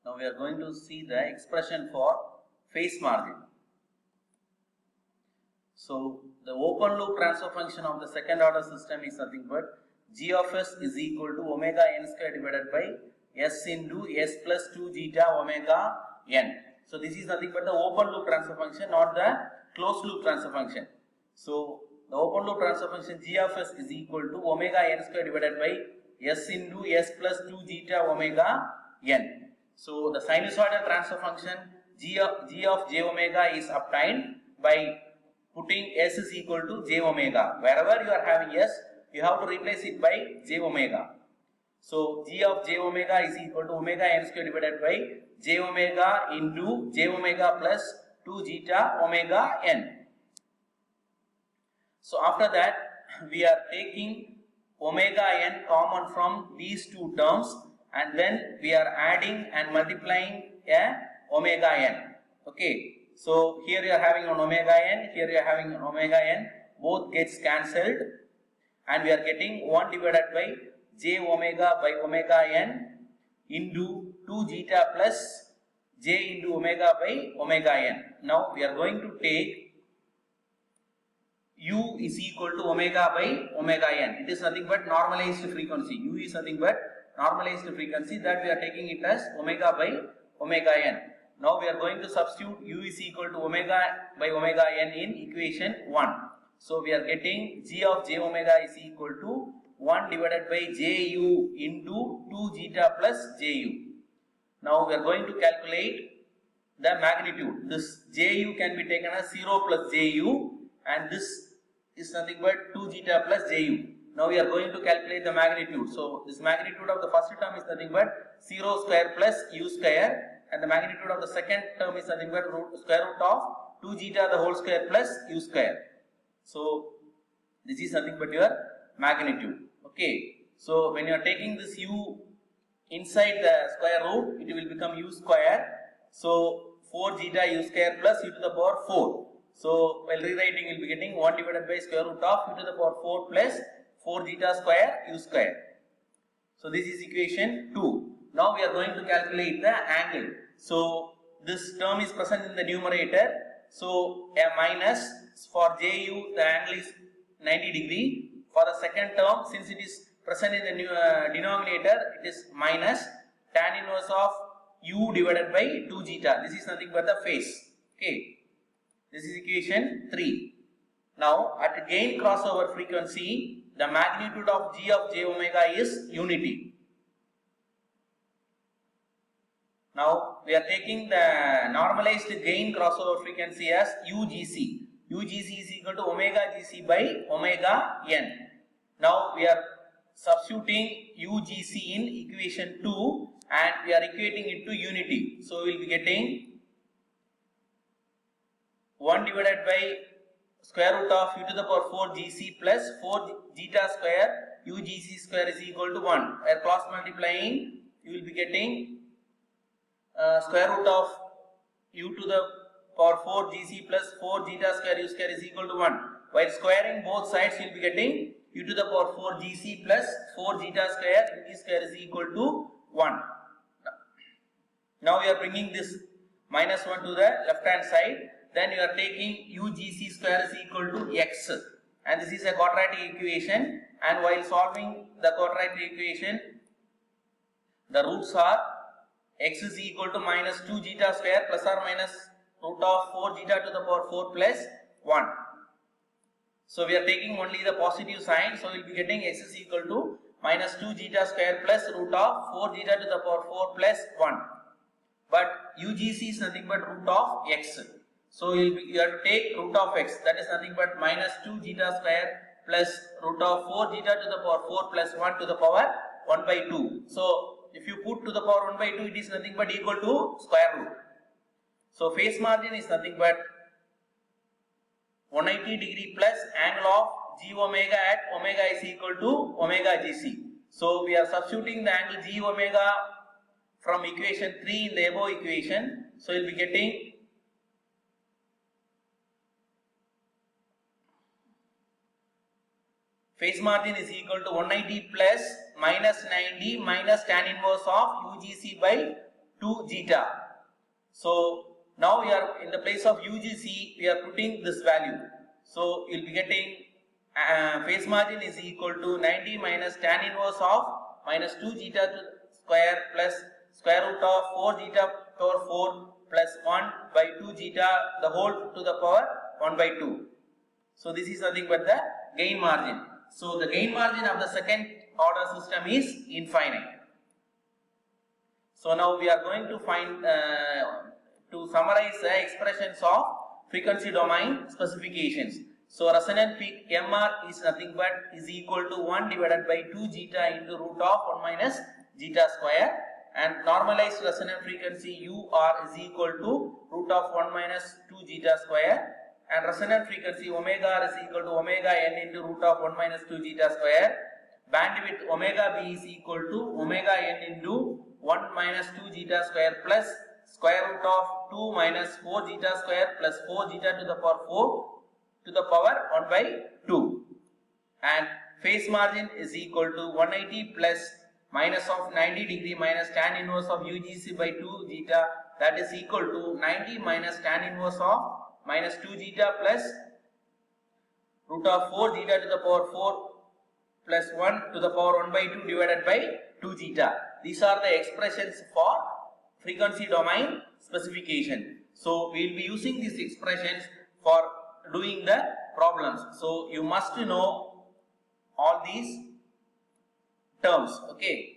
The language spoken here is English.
Now we are going to see the expression for phase margin. So the open loop transfer function of the second order system is nothing but g of s is equal to omega n square divided by s into s plus 2 zeta omega n. So this is nothing but the open loop transfer function, not the closed loop transfer function. So the open loop transfer function g of s is equal to omega n square divided by s into s plus 2 zeta omega n. So the sinusoidal transfer function g of j omega is obtained by putting s is equal to j omega. Wherever you are having s, you have to replace it by j omega. So g of j omega is equal to omega n square divided by j omega into j omega plus 2 zeta omega n. So after that, we are taking omega n common from these two terms, and then we are adding and multiplying a omega n. Okay, so here you are having an omega n, here you are having an omega n, both gets cancelled, and we are getting 1 divided by j omega by omega n into 2 zeta plus j into omega by omega n. Now we are going to take u is equal to omega by omega n. It is nothing but normalized frequency. U is nothing but normalized frequency, that we are taking it as omega by omega n. Now we are going to substitute u is equal to omega by omega n in equation 1. So we are getting g of j omega is equal to 1 divided by ju into 2 zeta plus ju. Now we are going to calculate the magnitude. This ju can be taken as 0 plus ju, and this is nothing but 2 zeta plus ju. Now we are going to calculate the magnitude. So this magnitude of the first term is nothing but 0 square plus u square, and the magnitude of the second term is nothing but square root of 2 zeta the whole square plus u square. So this is nothing but your magnitude. Okay, so when you are taking this u inside the square root, it will become u square. So 4 zeta u square plus u to the power 4. So while rewriting, we will be getting 1 divided by square root of u to the power 4 plus 4 zeta square u square. So this is equation 2. Now we are going to calculate the angle. So this term is present in the numerator. So a minus for ju, the angle is 90 degree. For the second term, since it is present in the denominator, it is minus tan inverse of u divided by 2 zeta. This is nothing but the phase. Okay, this is equation 3. Now at gain crossover frequency, the magnitude of g of j omega is unity. Now we are taking the normalized gain crossover frequency as UGC. UGC is equal to omega GC by omega n. Now we are substituting UGC in equation 2 and we are equating it to unity. So we will be getting 1 divided by square root of u to the power 4 GC plus 4 zeta square UGC square is equal to 1. Where cross multiplying, you will be getting square root of u to the power 4 GC plus 4 zeta square u square is equal to 1. While squaring both sides, you will be getting u to the power 4 GC plus 4 zeta square u square is equal to 1. Now we are bringing this minus 1 to the left hand side. Then you are taking UGC square is equal to x, and this is a quadratic equation, and while solving the quadratic equation, the roots are x is equal to minus 2 zeta square plus or minus root of 4 zeta to the power 4 plus 1. So we are taking only the positive sign, so we will be getting x is equal to minus 2 zeta square plus root of 4 zeta to the power 4 plus 1. But UGC is nothing but root of x. So you have to take root of x, that is nothing but minus 2 zeta square plus root of 4 zeta to the power 4 plus 1 to the power 1 by 2. So if you put to the power 1 by 2, it is nothing but equal to square root. So phase margin is nothing but 180 degree plus angle of g omega at omega is equal to omega gc. So we are substituting the angle g omega from equation 3 in the above equation. So you will be getting phase margin is equal to 180 plus minus 90 minus tan inverse of UGC by 2 zeta. So now we are in the place of UGC, we are putting this value. So you'll be getting phase margin is equal to 90 minus tan inverse of minus 2 zeta to square plus square root of 4 zeta power 4 plus 1 by 2 zeta the whole to the power 1 by 2. So this is nothing but the gain margin. So the gain margin of the second order system is infinite. So now we are going to find to summarize the expressions of frequency domain specifications. So resonant peak MR is nothing but is equal to 1 divided by 2 zeta into root of 1 minus zeta square, and normalized resonant frequency UR is equal to root of 1 minus 2 zeta square, and resonant frequency omega R is equal to omega n into root of 1 minus 2 zeta square. Bandwidth omega B is equal to omega n into 1 minus 2 zeta square plus square root of 2 minus 4 zeta square plus 4 zeta to the power 4 to the power 1 by 2. And phase margin is equal to 180 plus minus of 90 degree minus tan inverse of UGC by 2 zeta, that is equal to 90 minus tan inverse of minus 2 zeta plus root of 4 zeta to the power 4 plus 1 to the power 1 by 2 divided by 2 zeta. These are the expressions for frequency domain specification. So we will be using these expressions for doing the problems. So you must know all these terms. Okay.